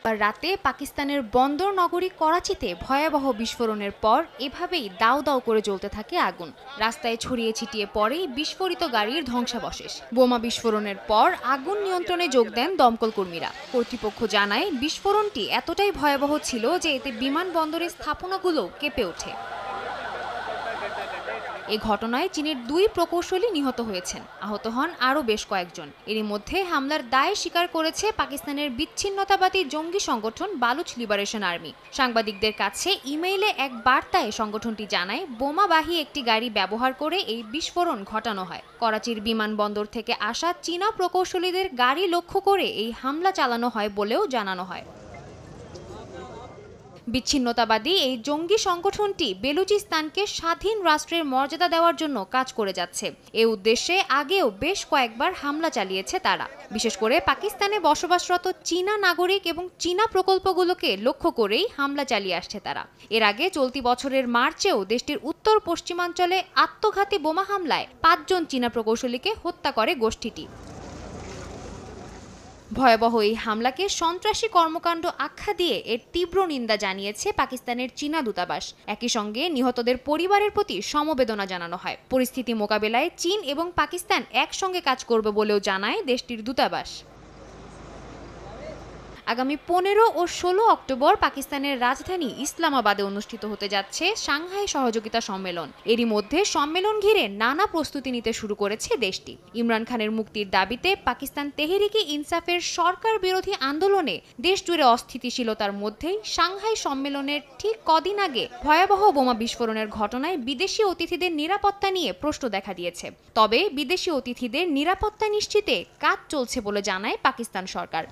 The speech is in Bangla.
রাতে পাকিস্তানের বন্দর নগরী করাচিতে ভয়াবহ বিস্ফোরণের পর এভাবেই দাউ দাউ করে জ্বলতে থাকে আগুন। রাস্তায় ছড়িয়ে ছিটিয়ে পড়ে বিস্ফোরিত গাড়ির ধ্বংসাবশেষ। বোমা বিস্ফোরণের পর আগুন নিয়ন্ত্রণে যোগ দেন দমকল কর্মীরা। কর্তৃপক্ষ জানায়, বিস্ফোরণটি এতটাই ভয়াবহ ছিল যে এতে বিমানবন্দরের স্থাপনাগুলো কেঁপে ওঠে। এ ঘটনায় চীনের 2 প্রকৌশলী নিহত হয়েছেন, আহত হন আরও বেশ কয়েকজন। এরই মধ্যে হামলার দায় স্বীকার করেছে পাকিস্তানের বিচ্ছিন্নতাবাদী জঙ্গি সংগঠন বালুচ লিবারেশন আর্মি। সাংবাদিকদের কাছে ইমেইলে এক বার্তায় সংগঠনটি জানায়, বোমাবাহী একটি গাড়ি ব্যবহার করে এই বিস্ফোরণ ঘটানো হয়। করাচির বিমানবন্দর থেকে আসা চীনা প্রকৌশলীদের গাড়ি লক্ষ্য করে এই হামলা চালানো হয় বলেও জানানো হয়। বিচ্ছিন্নতাবাদী এই জঙ্গি সংগঠনটি বেলুচিস্তানকে স্বাধীন রাষ্ট্রের মর্যাদা দেওয়ার জন্য কাজ করে যাচ্ছে। এ উদ্দেশ্যে আগেও বেশ কয়েকবার হামলা চালিয়েছে তারা, বিশেষ করে পাকিস্তানে বসবাসরত চীনা নাগরিক এবং চীনা প্রকল্পগুলোকে লক্ষ্য করেই হামলা চালিয়ে আসছে তারা। এর আগে চলতি বছরের মার্চেও দেশটির উত্তর পশ্চিমাঞ্চলে আত্মঘাতী বোমা হামলায় 5 জন চীনা প্রকৌশলীকে হত্যা করে গোষ্ঠীটি। ভয়াবহ এই হামলাকে সন্ত্রাসী কর্মকাণ্ড আখ্যা দিয়ে এর তীব্র নিন্দা জানিয়েছে পাকিস্তানের চীনা দূতাবাস। একই সঙ্গে নিহতদের পরিবারের প্রতি সমবেদনা জানানো হয়। পরিস্থিতি মোকাবেলায় চীন এবং পাকিস্তান একসঙ্গে কাজ করবে বলেও জানায় দেশটির দূতাবাস। আগামী 15 ও 16 অক্টোবর পাকিস্তানের রাজধানী ইসলামাবাদে অনুষ্ঠিত হতে যাচ্ছে সাংহাই সহযোগিতা সম্মেলন। এরই মধ্যে সম্মেলন ঘিরে নানা প্রস্তুতি নিতে শুরু করেছে দেশটি। ইমরান খানের মুক্তির দাবিতে পাকিস্তান তেহরিকে ইনসাফের সরকার বিরোধী আন্দোলনে দেশজুড়ে অস্থিতিশীলতার মধ্যেই সাংহাই সম্মেলনের ঠিক কদিন আগে ভয়াবহ বোমা বিস্ফোরণের ঘটনায় বিদেশি অতিথিদের নিরাপত্তা নিয়ে প্রশ্ন দেখা দিয়েছে। তবে বিদেশি অতিথিদের নিরাপত্তা নিশ্চিতে কাজ চলছে বলে জানায় পাকিস্তান সরকার।